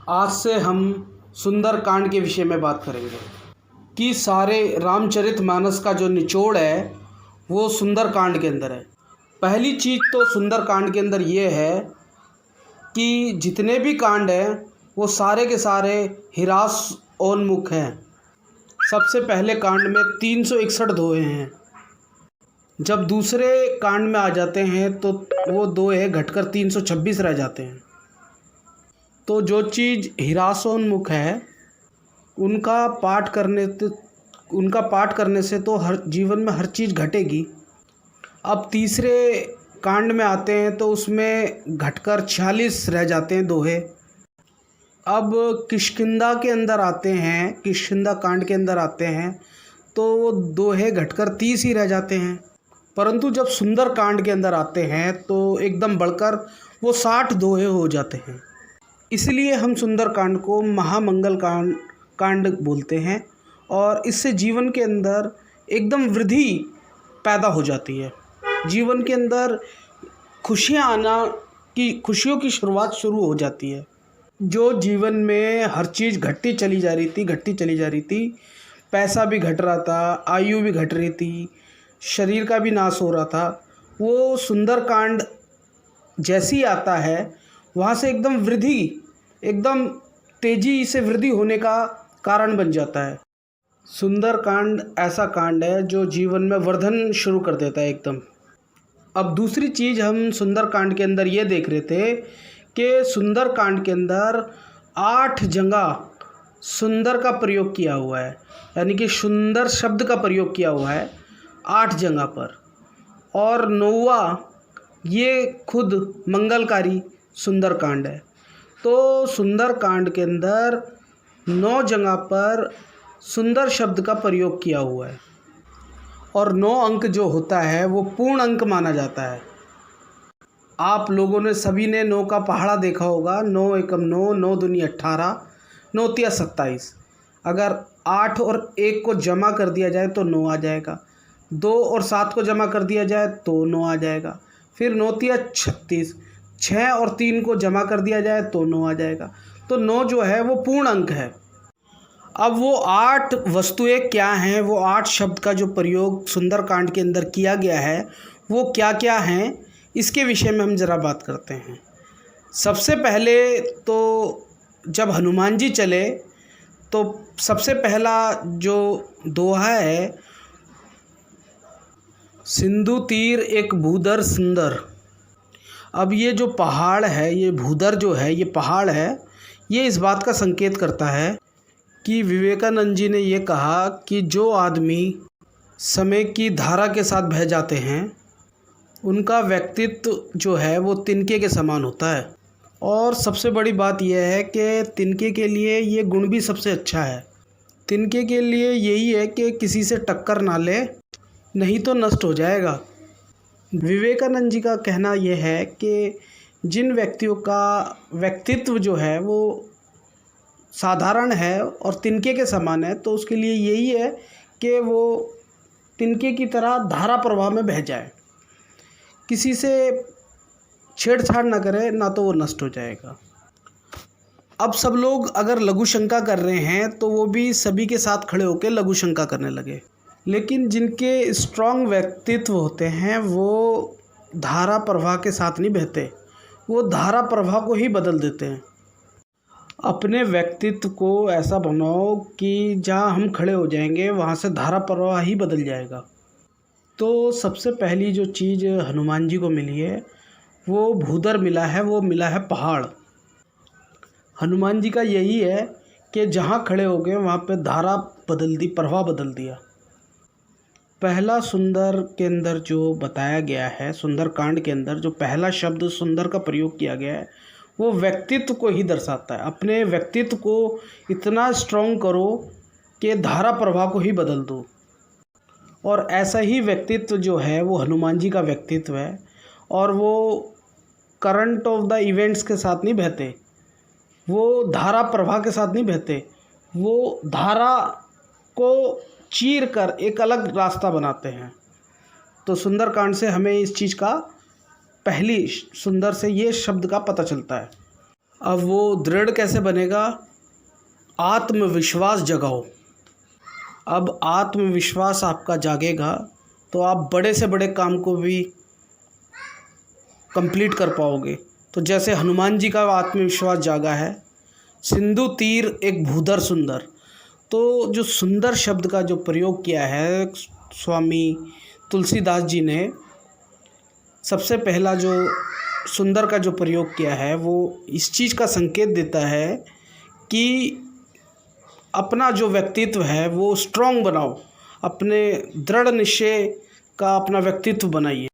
आज से हम सुंदर कांड के विषय में बात करेंगे कि सारे रामचरितमानस का जो निचोड़ है वो सुंदर कांड के अंदर है। पहली चीज़ तो सुंदर कांड के अंदर ये है कि जितने भी कांड हैं वो सारे के सारे हिरासोन्मुख हैं। सबसे पहले कांड में 361 दोहे हैं। जब दूसरे कांड में आ जाते हैं तो वो दोहे घटकर 326 रह जाते हैं। तो जो चीज़ हिरासोन्मुख है उनका पाठ करने से तो हर जीवन में हर चीज़ घटेगी। अब तीसरे कांड में आते हैं तो उसमें घटकर 46 रह जाते हैं दोहे। अब किष्किंधा के अंदर आते हैं, किष्किंधा कांड के अंदर आते हैं तो वो दोहे घटकर 30 ही रह जाते हैं। परंतु जब सुंदर कांड के अंदर आते हैं तो एकदम बढ़कर वो 60 दोहे हो जाते हैं। इसलिए हम सुंदर कांड को महामंगल कांड बोलते हैं और इससे जीवन के अंदर एकदम वृद्धि पैदा हो जाती है। जीवन के अंदर खुशियों की शुरुआत शुरू हो जाती है। जो जीवन में हर चीज़ घटती चली जा रही थी, पैसा भी घट रहा था, आयु भी घट रही थी, शरीर का भी नाश हो रहा था, वो सुंदर कांड जैसे ही आता है वहाँ से एकदम तेज़ी से वृद्धि होने का कारण बन जाता है। सुंदर कांड ऐसा कांड है जो जीवन में वर्धन शुरू कर देता है एकदम। अब दूसरी चीज़ हम सुंदर कांड के अंदर ये देख रहे थे कि सुंदर कांड के अंदर 8 जगह सुंदर का प्रयोग किया हुआ है, यानी कि सुंदर शब्द का प्रयोग किया हुआ है 8 जगह पर। और 9वां ये खुद मंगलकारी सुंदर कांड है। तो सुंदर कांड के अंदर 9 जगह पर सुंदर शब्द का प्रयोग किया हुआ है और 9 अंक जो होता है वो पूर्ण अंक माना जाता है। आप लोगों ने सभी ने 9 का पहाड़ा देखा होगा। 9 एकम 9, 9 दूनी 18, 9 तिया 27। अगर 8 और 1 को जमा कर दिया जाए तो 9 आ जाएगा। 2 और 7 को जमा कर दिया जाए तो 9 आ जाएगा। फिर 9 तिया 36, 6 और 3 को जमा कर दिया जाए तो 9 आ जाएगा। तो 9 जो है वो पूर्ण अंक है। अब वो 8 वस्तुएं क्या हैं, वो 8 शब्द का जो प्रयोग सुंदर कांड के अंदर किया गया है वो क्या क्या हैं, इसके विषय में हम ज़रा बात करते हैं। सबसे पहले तो जब हनुमान जी चले तो सबसे पहला जो दोहा है, सिंधु तीर एक भूधर सुंदर। अब ये जो पहाड़ है, ये भूधर जो है, ये पहाड़ है, ये इस बात का संकेत करता है कि विवेकानंद जी ने ये कहा कि जो आदमी समय की धारा के साथ बह जाते हैं उनका व्यक्तित्व जो है वो तिनके के समान होता है। और सबसे बड़ी बात यह है कि तिनके के लिए ये गुण भी सबसे अच्छा है। तिनके के लिए यही है कि किसी से टक्कर ना ले, नहीं तो नष्ट हो जाएगा। विवेकानंद जी का कहना यह है कि जिन व्यक्तियों का व्यक्तित्व जो है वो साधारण है और तिनके के समान है तो उसके लिए यही है कि वो तिनके की तरह धारा प्रवाह में बह जाए, किसी से छेड़छाड़ ना करे, ना तो वो नष्ट हो जाएगा। अब सब लोग अगर लघु शंका कर रहे हैं तो वो भी सभी के साथ खड़े होकर लघु शंका करने लगे। लेकिन जिनके स्ट्रॉन्ग व्यक्तित्व होते हैं वो धारा प्रवाह के साथ नहीं बहते, वो धारा प्रवाह को ही बदल देते हैं। अपने व्यक्तित्व को ऐसा बनाओ कि जहाँ हम खड़े हो जाएंगे वहाँ से धारा प्रवाह ही बदल जाएगा। तो सबसे पहली जो चीज़ हनुमान जी को मिली है वो भूधर मिला है, वो मिला है पहाड़। हनुमान जी का यही है कि जहाँ खड़े हो गए वहाँ पे धारा बदल दी, प्रवाह बदल दिया। पहला सुंदर के अंदर जो बताया गया है, सुंदर कांड के अंदर जो पहला शब्द सुंदर का प्रयोग किया गया है वो व्यक्तित्व को ही दर्शाता है। अपने व्यक्तित्व को इतना स्ट्रॉन्ग करो कि धारा प्रवाह को ही बदल दो। और ऐसा ही व्यक्तित्व जो है वो हनुमान जी का व्यक्तित्व है। और वो करंट ऑफ द इवेंट्स के साथ नहीं बहते, वो धारा प्रवाह के साथ नहीं बहते, वो धारा को चीर कर एक अलग रास्ता बनाते हैं। तो सुंदरकांड से हमें इस चीज़ का पहली सुंदर से ये शब्द का पता चलता है। अब वो दृढ़ कैसे बनेगा? आत्मविश्वास जगाओ। अब आत्मविश्वास आपका जागेगा तो आप बड़े से बड़े काम को भी कंप्लीट कर पाओगे। तो जैसे हनुमान जी का आत्मविश्वास जागा है, सिंधु तीर एक भूधर सुंदर। तो जो सुंदर शब्द का जो प्रयोग किया है स्वामी तुलसीदास जी ने, सबसे पहला जो सुंदर का जो प्रयोग किया है वो इस चीज़ का संकेत देता है कि अपना जो व्यक्तित्व है वो स्ट्रॉन्ग बनाओ, अपने दृढ़ निश्चय का अपना व्यक्तित्व बनाइए।